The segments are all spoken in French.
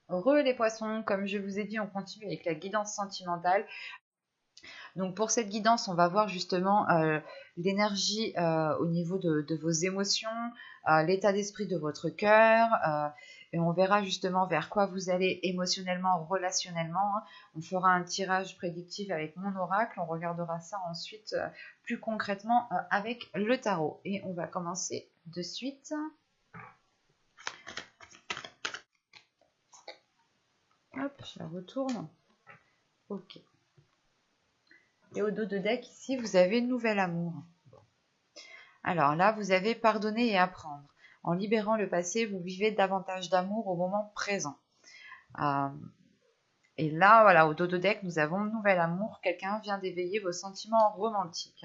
Re les poissons, comme je vous ai dit, on continue avec la guidance sentimentale. Donc pour cette guidance, on va voir justement l'énergie au niveau de vos émotions, l'état d'esprit de votre cœur, et on verra justement vers quoi vous allez émotionnellement, relationnellement, hein. On fera un tirage prédictif avec mon oracle, on regardera ça ensuite plus concrètement avec le tarot. Et on va commencer de suite. Hop, je la retourne. Ok. Et au dos de deck, ici, vous avez Nouvel Amour. Alors là, vous avez pardonner et apprendre. En libérant le passé, vous vivez davantage d'amour au moment présent. Euh, et là, voilà, au dos de deck, nous avons Nouvel Amour. Quelqu'un vient d'éveiller vos sentiments romantiques.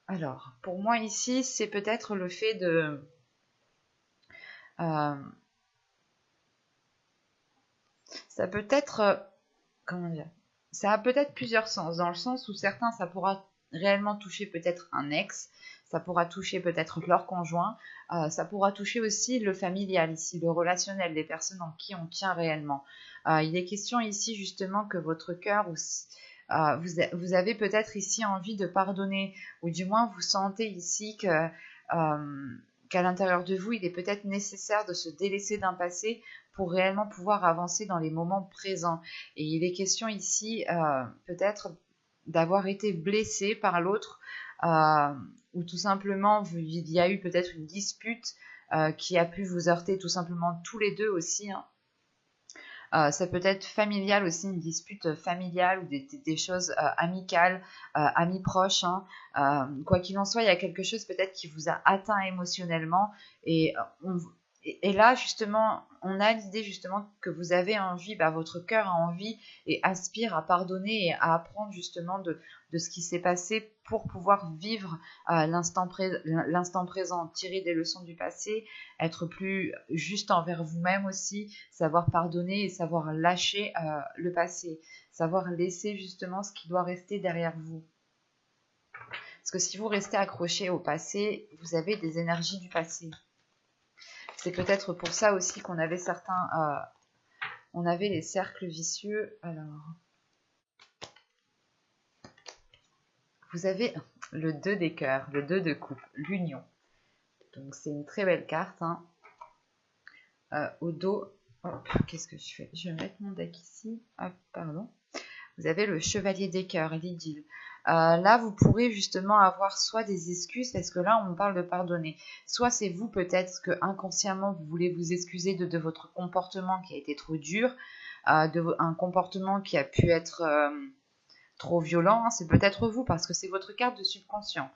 Alors, pour moi ici, c'est peut-être le fait de... euh, ça peut être... comment dire? Ça a peut-être plusieurs sens, dans le sens où certains, ça pourra réellement toucher peut-être un ex, ça pourra toucher peut-être leur conjoint, ça pourra toucher aussi le familial ici, le relationnel, des personnes en qui on tient réellement. Il est question ici justement que votre cœur, vous avez peut-être ici envie de pardonner, ou du moins vous sentez ici qu'à l'intérieur de vous, il est peut-être nécessaire de se délaisser d'un passé pour réellement pouvoir avancer dans les moments présents. Et il est question ici peut-être d'avoir été blessé par l'autre, ou tout simplement il y a eu peut-être une dispute qui a pu vous heurter tout simplement tous les deux aussi, hein. Ça peut être familial aussi, une dispute familiale ou des choses amicales, amis proches, hein. Quoi qu'il en soit, il y a quelque chose peut-être qui vous a atteint émotionnellement et et là, justement, on a l'idée justement que vous avez envie, votre cœur a envie et aspire à pardonner et à apprendre justement de ce qui s'est passé pour pouvoir vivre l'instant présent, tirer des leçons du passé, être plus juste envers vous-même aussi, savoir pardonner et savoir lâcher le passé, savoir laisser justement ce qui doit rester derrière vous. Parce que si vous restez accroché au passé, vous avez des énergies du passé. C'est peut-être pour ça aussi qu'on avait on avait les cercles vicieux. Alors, vous avez le 2 des cœurs, le 2 de coupe, l'union. Donc c'est une très belle carte, hein. Au dos, qu'est-ce que je fais? Je vais mettre mon deck ici. Hop, pardon. Vous avez le chevalier des cœurs, l'idylle. Là, vous pourrez justement avoir soit des excuses, parce que là, on parle de pardonner. Soit c'est vous, peut-être que inconsciemment, vous voulez vous excuser de votre comportement qui a été trop dur, un comportement qui a pu être trop violent, hein. C'est peut-être vous, parce que c'est votre carte de subconscient.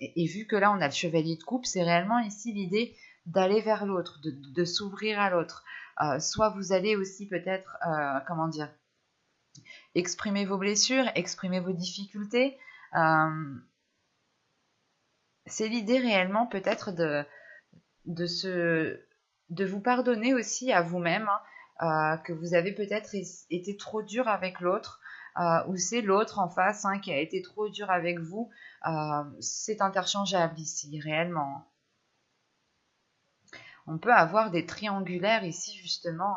Et vu que là, on a le chevalier de coupe, c'est réellement ici l'idée d'aller vers l'autre, de s'ouvrir à l'autre. Soit vous allez aussi peut-être, comment dire, exprimer vos blessures, exprimer vos difficultés. C'est l'idée réellement peut-être de, se, de vous pardonner aussi à vous-même, hein, que vous avez peut-être été trop dur avec l'autre, ou c'est l'autre en face, hein, qui a été trop dur avec vous. C'est interchangeable ici, réellement. On peut avoir des triangulaires ici, justement,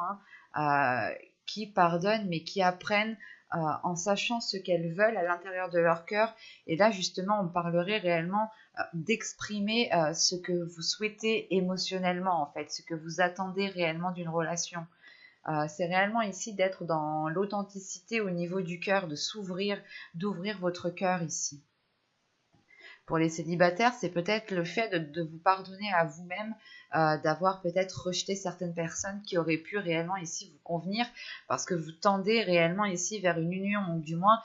hein, qui pardonnent, mais qui apprennent en sachant ce qu'elles veulent à l'intérieur de leur cœur. Et là, justement, on parlerait réellement d'exprimer ce que vous souhaitez émotionnellement, en fait, ce que vous attendez réellement d'une relation. C'est réellement ici d'être dans l'authenticité au niveau du cœur, de s'ouvrir, d'ouvrir votre cœur ici. Pour les célibataires, c'est peut-être le fait de vous pardonner à vous-même, d'avoir peut-être rejeté certaines personnes qui auraient pu réellement ici vous convenir, parce que vous tendez réellement ici vers une union, ou du moins,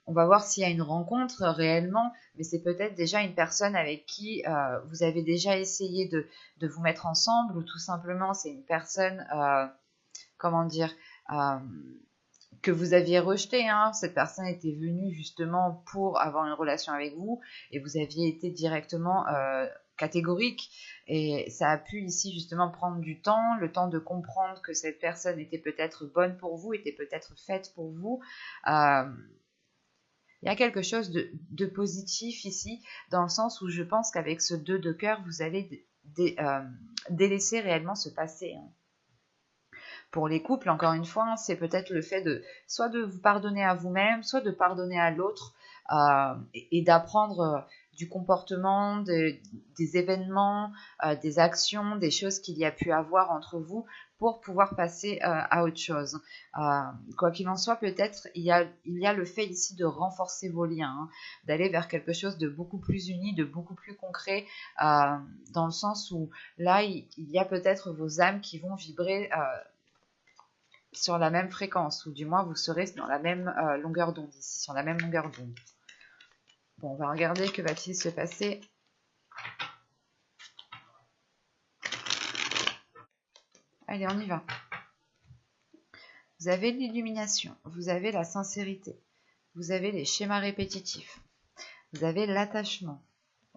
on va voir s'il y a une rencontre réellement, mais c'est peut-être déjà une personne avec qui vous avez déjà essayé de vous mettre ensemble, ou tout simplement c'est une personne, comment dire, euh, que vous aviez rejeté, hein. Cette personne était venue justement pour avoir une relation avec vous et vous aviez été directement catégorique, et ça a pu ici justement prendre du temps, le temps de comprendre que cette personne était peut-être bonne pour vous, était peut-être faite pour vous. Euh, il y a quelque chose de positif ici, dans le sens où je pense qu'avec ce 2 de cœur, vous allez délaisser réellement ce passé. Hein. Pour les couples, encore une fois, c'est peut-être le fait de soit de vous pardonner à vous-même, soit de pardonner à l'autre et d'apprendre du comportement, des événements, des actions, des choses qu'il y a pu avoir entre vous pour pouvoir passer à autre chose. Quoi qu'il en soit, peut-être il y a le fait ici de renforcer vos liens, hein, d'aller vers quelque chose de beaucoup plus uni, de beaucoup plus concret, dans le sens où là, il y a peut-être vos âmes qui vont vibrer sur la même fréquence, ou du moins vous serez dans la même longueur d'onde ici, sur la même longueur d'onde. Bon, on va regarder que va-t-il se passer. Allez, on y va. Vous avez l'illumination, vous avez la sincérité, vous avez les schémas répétitifs, vous avez l'attachement.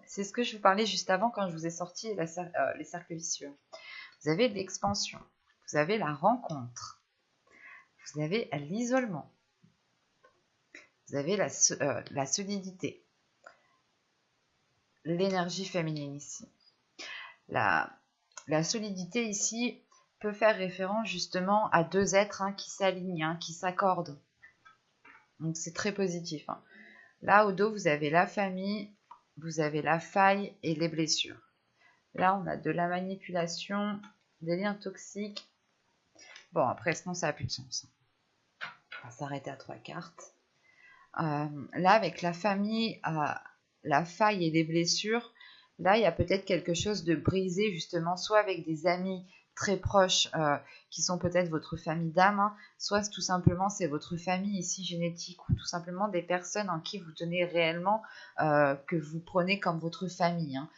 C'est ce que je vous parlais juste avant quand je vous ai sorti les cercles vicieux. Vous avez l'expansion, vous avez la rencontre, vous avez l'isolement, vous avez la solidité, l'énergie féminine ici. La solidité ici peut faire référence justement à deux êtres qui s'alignent, qui s'accordent. Donc c'est très positif. Hein. Là au dos, vous avez la famille, vous avez la faille et les blessures. Là, on a de la manipulation, des liens toxiques. Bon, après, sinon, ça n'a plus de sens. On va s'arrêter à 3 cartes. Là, avec la famille, la faille et les blessures, là, il y a peut-être quelque chose de brisé, justement, soit avec des amis très proches qui sont peut-être votre famille d'âme, hein, soit tout simplement c'est votre famille ici génétique, ou tout simplement des personnes en qui vous tenez réellement, que vous prenez comme votre famille. Hein.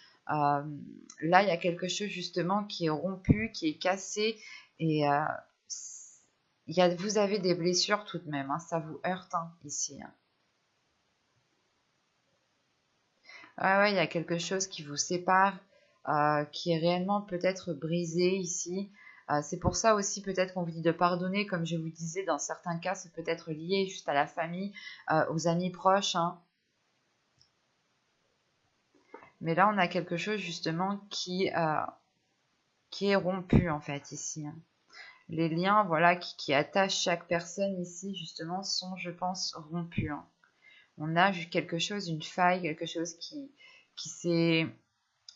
Là, il y a quelque chose justement qui est rompu, qui est cassé, et vous avez des blessures tout de même, hein, ça vous heurte ici. Hein. Ouais, il y a quelque chose qui vous sépare, qui est réellement peut-être brisé ici. C'est pour ça aussi peut-être qu'on vous dit de pardonner, comme je vous disais, dans certains cas, c'est peut-être lié juste à la famille, aux amis proches. Hein. Mais là, on a quelque chose justement qui est rompu en fait ici. Hein. Les liens, voilà, qui attachent chaque personne ici, justement, sont, je pense, rompus. Hein. On a quelque chose, une faille, quelque chose qui s'est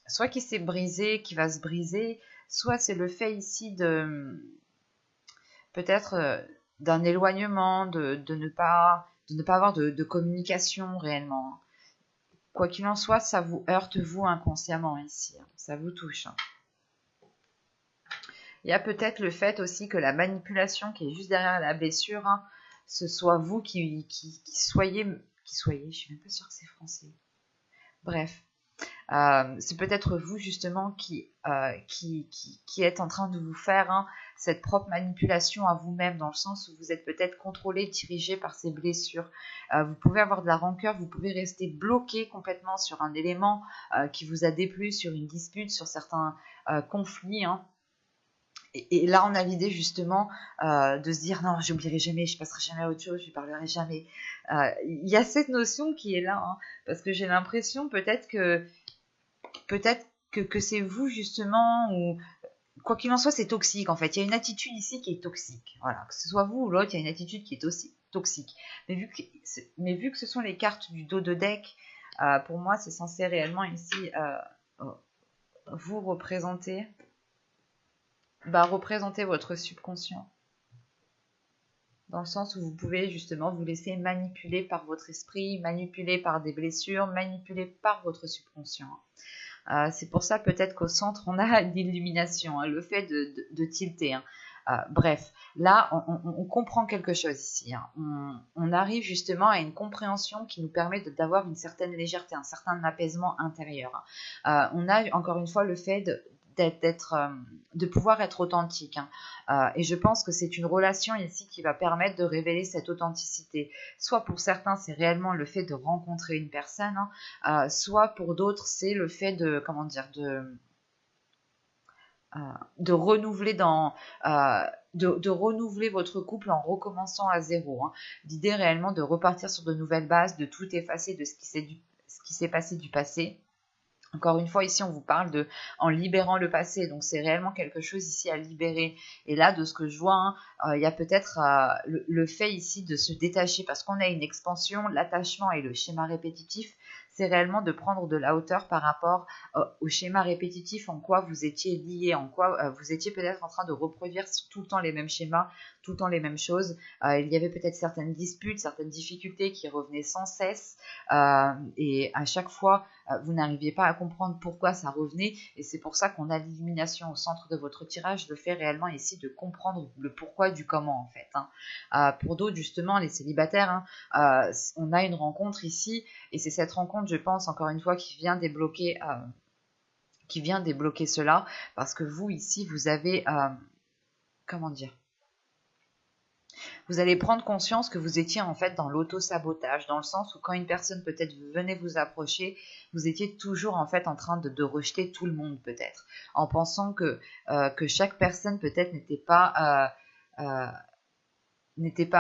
soit qui s'est brisé, qui va se briser, soit c'est le fait ici de peut-être d'un éloignement, de ne pas avoir de communication réellement. Quoi qu'il en soit, ça vous heurte vous inconsciemment ici, hein. Ça vous touche. Hein. Il y a peut-être le fait aussi que la manipulation qui est juste derrière la blessure, hein, ce soit vous qui soyez, je suis même pas sûre que c'est français. Bref, c'est peut-être vous justement qui êtes en train de vous faire cette propre manipulation à vous-même, dans le sens où vous êtes peut-être contrôlé, dirigé par ces blessures. Vous pouvez avoir de la rancœur, vous pouvez rester bloqué complètement sur un élément qui vous a déplu, sur une dispute, sur certains conflits. Hein. Et là, on a l'idée justement de se dire non, j'oublierai jamais, je passerai jamais à autre chose, je ne parlerai jamais. Il y a cette notion qui est là, hein, parce que j'ai l'impression peut-être que c'est vous justement, ou quoi qu'il en soit, c'est toxique en fait. Il y a une attitude ici qui est toxique. Voilà, que ce soit vous ou l'autre, il y a une attitude qui est aussi toxique. Mais vu que ce sont les cartes du dos de deck, pour moi, c'est censé réellement ici vous représenter. Représenter votre subconscient. Dans le sens où vous pouvez justement vous laisser manipuler par votre esprit, manipuler par des blessures, manipuler par votre subconscient. C'est pour ça peut-être qu'au centre, on a l'illumination, hein, le fait de tilter. Hein. Bref, là, on comprend quelque chose ici. Hein. On arrive justement à une compréhension qui nous permet d'avoir une certaine légèreté, un certain apaisement intérieur. On a encore une fois le fait de pouvoir être authentique. Hein. Et je pense que c'est une relation ici qui va permettre de révéler cette authenticité. Soit pour certains, c'est réellement le fait de rencontrer une personne, hein, soit pour d'autres, c'est le fait de renouveler de renouveler votre couple en recommençant à zéro. Hein. L'idée réellement de repartir sur de nouvelles bases, de tout effacer de ce qui s'est passé du passé. Encore une fois, ici, on vous parle de en libérant le passé. Donc, c'est réellement quelque chose ici à libérer. Et là, de ce que je vois, hein, il y a peut-être le fait ici de se détacher parce qu'on a une expansion, l'attachement et le schéma répétitif. C'est réellement de prendre de la hauteur par rapport au schéma répétitif, en quoi vous étiez lié, en quoi vous étiez peut-être en train de reproduire tout le temps les mêmes schémas, tout le temps les mêmes choses. Il y avait peut-être certaines disputes, certaines difficultés qui revenaient sans cesse. Et à chaque fois, vous n'arriviez pas à comprendre pourquoi ça revenait, et c'est pour ça qu'on a l'illumination au centre de votre tirage, le fait réellement ici de comprendre le pourquoi du comment en fait. Hein. Pour d'autres justement, les célibataires, hein, on a une rencontre ici, et c'est cette rencontre, je pense, encore une fois, qui vient débloquer cela, parce que vous ici, vous avez, comment dire, vous allez prendre conscience que vous étiez en fait dans l'auto-sabotage, dans le sens où quand une personne peut-être venait vous approcher, vous étiez toujours en fait en train de rejeter tout le monde peut-être, en pensant que chaque personne peut-être n'était pas à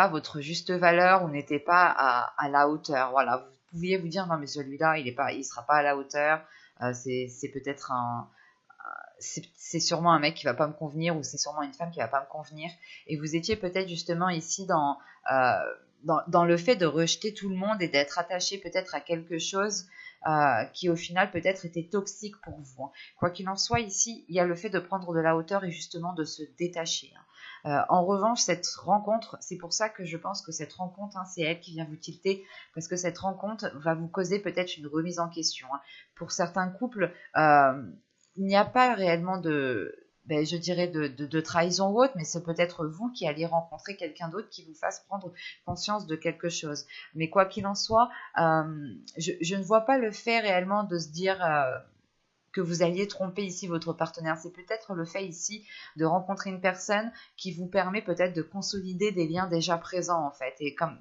votre juste valeur ou n'était pas à la hauteur. Voilà, vous pouviez vous dire non mais celui-là il sera pas à la hauteur, c'est peut-être c'est sûrement un mec qui va pas me convenir ou c'est sûrement une femme qui va pas me convenir. Et vous étiez peut-être justement ici euh, dans le fait de rejeter tout le monde et d'être attaché peut-être à quelque chose qui au final peut-être était toxique pour vous. Hein. Quoi qu'il en soit, ici, il y a le fait de prendre de la hauteur et justement de se détacher. Hein. En revanche, cette rencontre, c'est pour ça que je pense que cette rencontre, hein, c'est elle qui vient vous tilter, parce que cette rencontre va vous causer peut-être une remise en question. Hein. Pour certains couples, il n'y a pas réellement je dirais de trahison ou autre, mais c'est peut-être vous qui allez rencontrer quelqu'un d'autre qui vous fasse prendre conscience de quelque chose. Mais quoi qu'il en soit, je ne vois pas le fait réellement de se dire que vous alliez tromper ici votre partenaire. C'est peut-être le fait ici de rencontrer une personne qui vous permet peut-être de consolider des liens déjà présents en fait. Et comme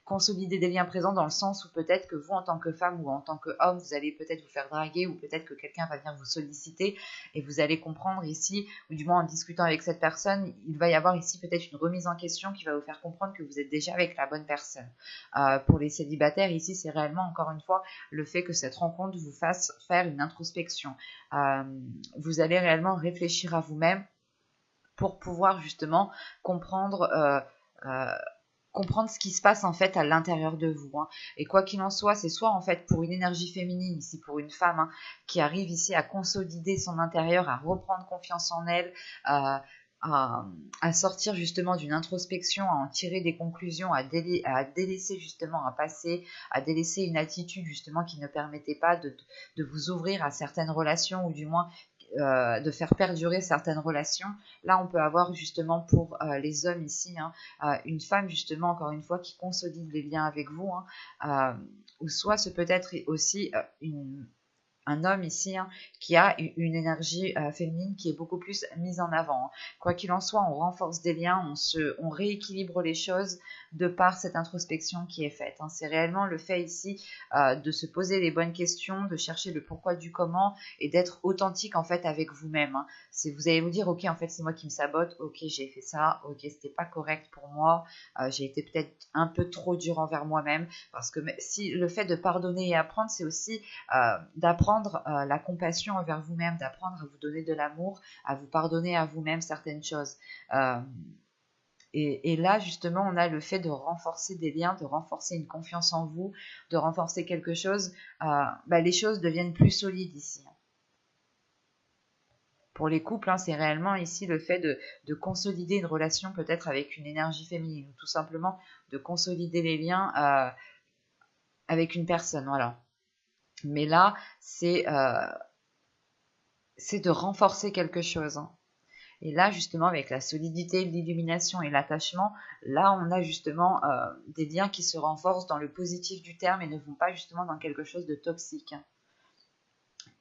consolider des liens présents dans le sens où peut-être que vous en tant que femme ou en tant qu'homme, vous allez peut-être vous faire draguer ou peut-être que quelqu'un va venir vous solliciter et vous allez comprendre ici, ou du moins en discutant avec cette personne, il va y avoir ici peut-être une remise en question qui va vous faire comprendre que vous êtes déjà avec la bonne personne. Pour les célibataires, ici, c'est réellement encore une fois le fait que cette rencontre vous fasse faire une introspection. Euh, vous allez réellement réfléchir à vous-même pour pouvoir justement comprendre euh, comprendre ce qui se passe en fait à l'intérieur de vous. Hein. Et quoi qu'il en soit, c'est soit en fait pour une énergie féminine, ici pour une femme hein, qui arrive ici à consolider son intérieur, à reprendre confiance en elle, à, à sortir justement d'une introspection, à en tirer des conclusions, à délaisser justement un passé, à délaisser une attitude justement qui ne permettait pas de vous ouvrir à certaines relations ou du moins de faire perdurer certaines relations. Là, on peut avoir justement pour les hommes ici, hein, une femme justement, encore une fois, qui consolide les liens avec vous, hein, ou soit ce peut être aussi un homme ici hein, qui a une énergie féminine qui est beaucoup plus mise en avant. Hein. Quoi qu'il en soit, on renforce des liens, on rééquilibre les choses de par cette introspection qui est faite. Hein. C'est réellement le fait ici de se poser les bonnes questions, de chercher le pourquoi du comment et d'être authentique en fait avec vous-même. Hein. Vous allez vous dire, ok, en fait c'est moi qui me sabote, ok j'ai fait ça, ok c'était pas correct pour moi, j'ai été peut-être un peu trop dur envers moi-même parce que si le fait de pardonner et apprendre, c'est aussi d'apprendre la compassion envers vous-même, d'apprendre à vous donner de l'amour, à vous pardonner à vous-même certaines choses. Euh, et là, justement, on a le fait de renforcer des liens, de renforcer une confiance en vous, de renforcer quelque chose. Les choses deviennent plus solides ici. Pour les couples, hein, c'est réellement ici le fait de consolider une relation peut-être avec une énergie féminine, ou tout simplement de consolider les liens avec une personne. Voilà. Mais là, c'est de renforcer quelque chose. Hein. Et là, justement, avec la solidité, l'illumination et l'attachement, là, on a justement des liens qui se renforcent dans le positif du terme et ne vont pas justement dans quelque chose de toxique. Hein.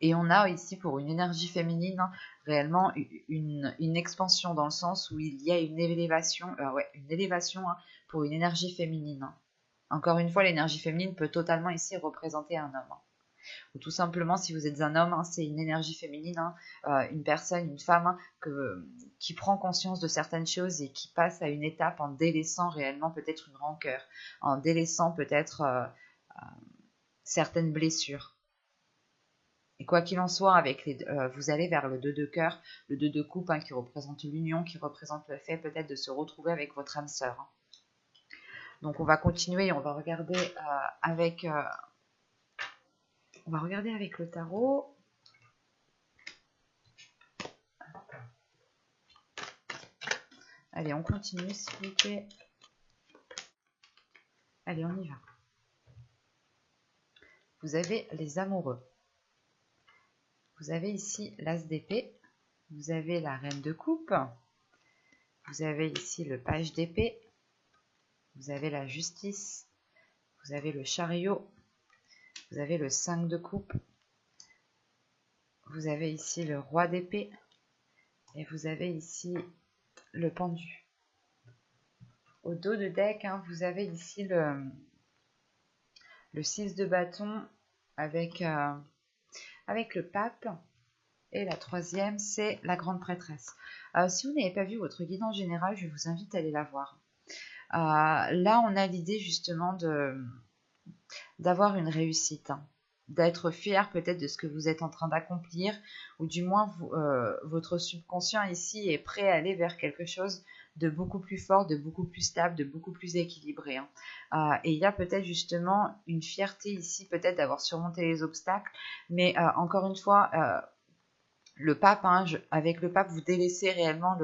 Et on a ici pour une énergie féminine hein, réellement une expansion dans le sens où il y a une élévation, hein, pour une énergie féminine. Hein. Encore une fois, l'énergie féminine peut totalement ici représenter un homme. Hein. Ou tout simplement, si vous êtes un homme, hein, c'est une énergie féminine, hein, une personne, une femme hein, qui prend conscience de certaines choses et qui passe à une étape en délaissant réellement peut-être une rancœur, en délaissant peut-être certaines blessures. Et quoi qu'il en soit, avec vous allez vers le 2 de cœur, le 2 de coupe, qui représente l'union, qui représente le fait peut-être de se retrouver avec votre âme sœur. Donc on va continuer et on va regarder avec le tarot. Allez, on continue s'il vous plaît. Allez, on y va. Vous avez les amoureux. Vous avez ici l'as d'épée. Vous avez la reine de coupe. Vous avez ici le page d'épée. Vous avez la justice. Vous avez le chariot. Vous avez le 5 de coupe. Vous avez ici le roi d'épée. Et vous avez ici le pendu. Au dos de deck, vous avez ici le 6 de bâton avec le pape. Et la troisième, c'est la grande prêtresse. Si vous n'avez pas vu votre guide en général, je vous invite à aller la voir. Là, on a l'idée justement d'avoir une réussite, d'être fier peut-être de ce que vous êtes en train d'accomplir, ou du moins votre subconscient ici est prêt à aller vers quelque chose de beaucoup plus fort, de beaucoup plus stable, de beaucoup plus équilibré. Et il y a peut-être justement une fierté ici, peut-être d'avoir surmonté les obstacles, mais encore une fois, le pape, avec le pape, vous délaissez réellement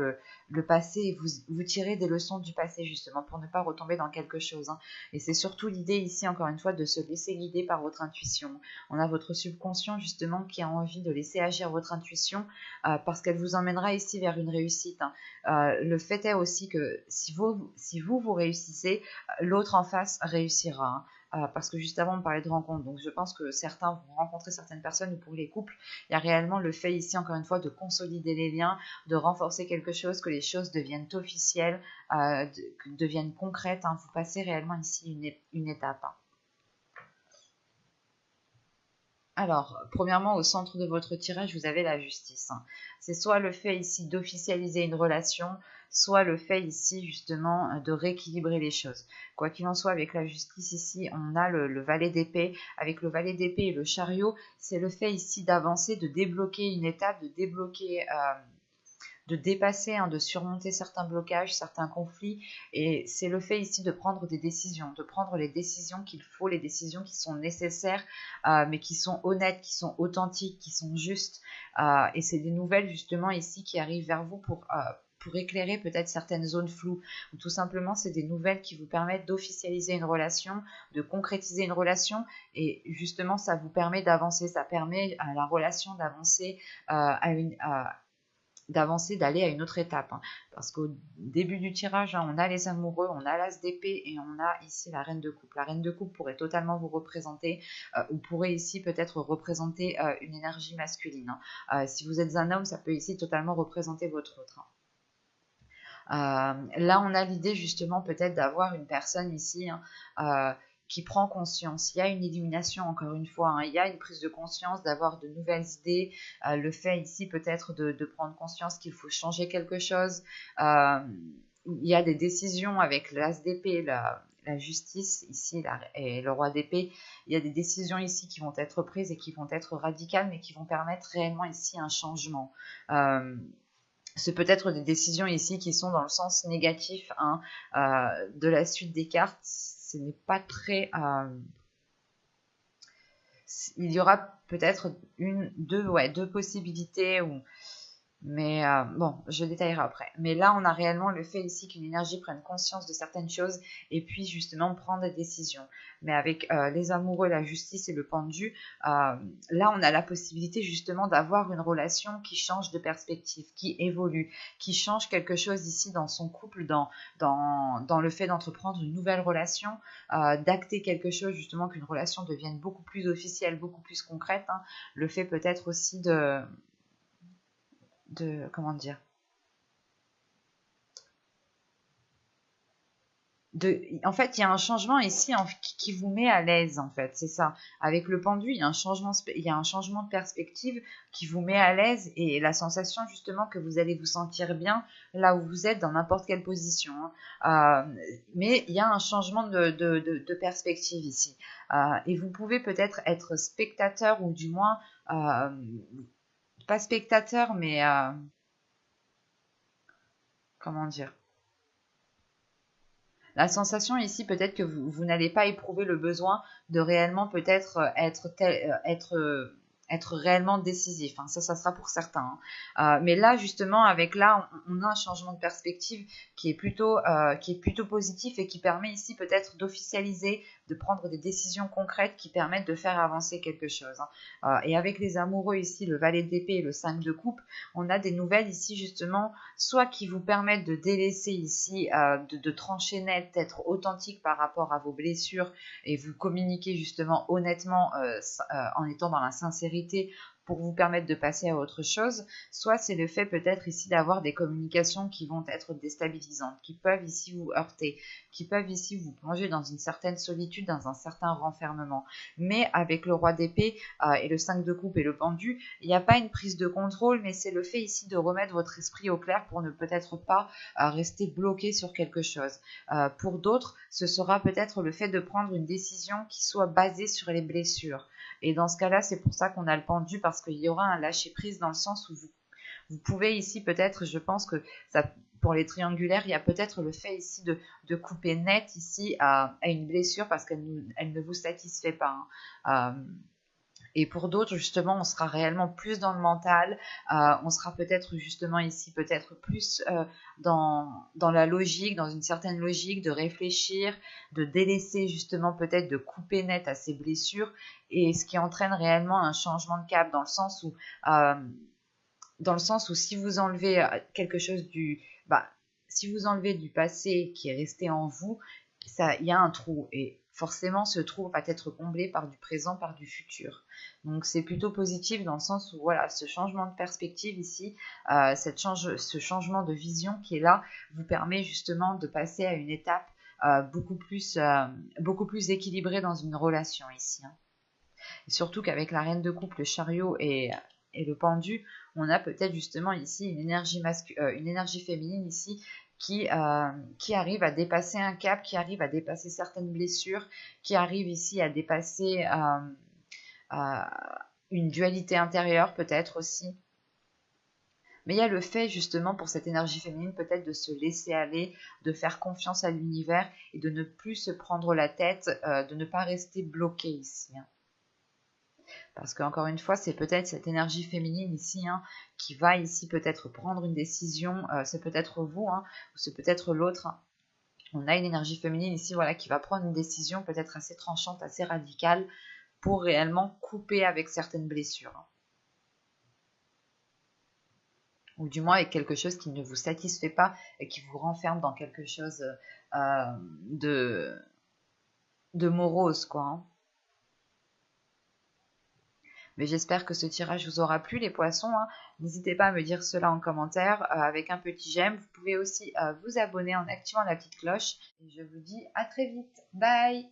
le passé et vous tirez des leçons du passé justement pour ne pas retomber dans quelque chose. Et c'est surtout l'idée ici, encore une fois, de se laisser guider par votre intuition. On a votre subconscient justement qui a envie de laisser agir votre intuition parce qu'elle vous emmènera ici vers une réussite. Le fait est aussi que si vous réussissez, l'autre en face réussira. Parce que juste avant on parlait de rencontres, donc je pense que certains vont rencontrer certaines personnes, ou pour les couples, il y a réellement le fait ici, encore une fois, de consolider les liens, de renforcer quelque chose, que les choses deviennent officielles, deviennent concrètes. Vous passez réellement ici une étape. Alors, premièrement, au centre de votre tirage, vous avez la justice. C'est soit le fait ici d'officialiser une relation, soit le fait ici justement de rééquilibrer les choses. Quoi qu'il en soit, avec la justice ici, on a le valet d'épée. Avec le valet d'épée et le chariot, c'est le fait ici d'avancer, de débloquer une étape, de débloquer... de dépasser, de surmonter certains blocages, certains conflits, et c'est le fait ici de prendre des décisions, de prendre les décisions qu'il faut, les décisions qui sont nécessaires, mais qui sont honnêtes, qui sont authentiques, qui sont justes, et c'est des nouvelles justement ici qui arrivent vers vous pour éclairer peut-être certaines zones floues, ou tout simplement c'est des nouvelles qui vous permettent d'officialiser une relation, de concrétiser une relation, et justement ça vous permet d'avancer, ça permet à la relation d'avancer d'aller à une autre étape. Parce qu'au début du tirage, on a les amoureux, on a l'as d'épée et on a ici la reine de coupe. La reine de coupe pourrait totalement vous représenter, ou pourrait ici peut-être représenter une énergie masculine. Si vous êtes un homme, ça peut ici totalement représenter votre autre. Là, on a l'idée justement peut-être d'avoir une personne ici qui prend conscience. Il y a une illumination, encore une fois, il y a une prise de conscience, d'avoir de nouvelles idées, le fait ici peut-être de prendre conscience qu'il faut changer quelque chose. Il y a des décisions avec l'as d'épée, la justice ici et le roi d'épée. Il y a des décisions ici qui vont être prises et qui vont être radicales, mais qui vont permettre réellement ici un changement. C'est peut-être des décisions ici qui sont dans le sens négatif de la suite des cartes. Ce n'est pas très... il y aura peut-être deux possibilités, mais bon, je détaillerai après. Mais là, on a réellement le fait ici qu'une énergie prenne conscience de certaines choses et puis justement prendre des décisions. Mais avec les amoureux, la justice et le pendu, là, on a la possibilité justement d'avoir une relation qui change de perspective, qui évolue, qui change quelque chose ici dans son couple, dans le fait d'entreprendre une nouvelle relation, d'acter quelque chose, justement qu'une relation devienne beaucoup plus officielle, beaucoup plus concrète. Le fait peut-être aussi comment dire, en fait, il y a un changement ici qui vous met à l'aise, en fait, c'est ça. Avec le pendu, il y a un changement de perspective qui vous met à l'aise, et la sensation justement que vous allez vous sentir bien là où vous êtes dans n'importe quelle position. Mais il y a un changement de perspective ici. Et vous pouvez peut-être être spectateur, ou du moins pas spectateur, mais comment dire, la sensation ici, peut-être que vous n'allez pas éprouver le besoin de réellement peut-être être réellement décisif. Hein. Ça sera pour certains. Hein. Mais là, justement, avec là, on a un changement de perspective qui est plutôt positif et qui permet ici peut-être d'officialiser, de prendre des décisions concrètes qui permettent de faire avancer quelque chose. Hein. Et avec les amoureux ici, le valet d'épée et le 5 de coupe, on a des nouvelles ici justement, soit qui vous permettent de délaisser ici, de trancher net, d'être authentique par rapport à vos blessures et vous communiquer justement honnêtement en étant dans la sincérité pour vous permettre de passer à autre chose, soit c'est le fait peut-être ici d'avoir des communications qui vont être déstabilisantes, qui peuvent ici vous heurter, qui peuvent ici vous plonger dans une certaine solitude, dans un certain renfermement. Mais avec le roi d'épée et le 5 de coupe et le pendu, il n'y a pas une prise de contrôle, mais c'est le fait ici de remettre votre esprit au clair pour ne peut-être pas rester bloqué sur quelque chose. Pour d'autres, ce sera peut-être le fait de prendre une décision qui soit basée sur les blessures. Et dans ce cas-là, c'est pour ça qu'on a le pendu, parce qu'il y aura un lâcher-prise dans le sens où vous pouvez ici peut-être, je pense que ça, pour les triangulaires, il y a peut-être le fait ici de couper net ici à une blessure parce qu'elle ne vous satisfait pas. Hein. Et pour d'autres, justement, on sera réellement plus dans le mental, on sera peut-être justement ici, peut-être plus dans la logique, dans une certaine logique, de réfléchir, de délaisser justement peut-être de couper net à ces blessures, et ce qui entraîne réellement un changement de cap euh, dans le sens où si vous enlevez quelque chose si vous enlevez du passé qui est resté en vous, il y a un trou et forcément ce trou va être comblé par du présent, par du futur. Donc c'est plutôt positif dans le sens où voilà, ce changement de perspective ici, ce changement de vision qui est là, vous permet justement de passer à une étape beaucoup plus équilibrée dans une relation ici. Hein. Et surtout qu'avec la reine de coupe, le chariot et le pendu, on a peut-être justement ici une énergie féminine ici qui arrive à dépasser un cap, qui arrive à dépasser certaines blessures, qui arrive ici à dépasser une dualité intérieure peut-être aussi. Mais il y a le fait justement pour cette énergie féminine peut-être de se laisser aller, de faire confiance à l'univers et de ne plus se prendre la tête, de ne pas rester bloqué ici. Hein. Parce qu'encore une fois, c'est peut-être cette énergie féminine ici qui va ici peut-être prendre une décision. C'est peut-être vous, ou c'est peut-être l'autre. On a une énergie féminine ici voilà, qui va prendre une décision peut-être assez tranchante, assez radicale pour réellement couper avec certaines blessures. Ou du moins avec quelque chose qui ne vous satisfait pas et qui vous renferme dans quelque chose de morose, quoi. Hein. Mais j'espère que ce tirage vous aura plu, les poissons. Hein. N'hésitez pas à me dire cela en commentaire avec un petit j'aime. Vous pouvez aussi vous abonner en activant la petite cloche. Et je vous dis à très vite. Bye!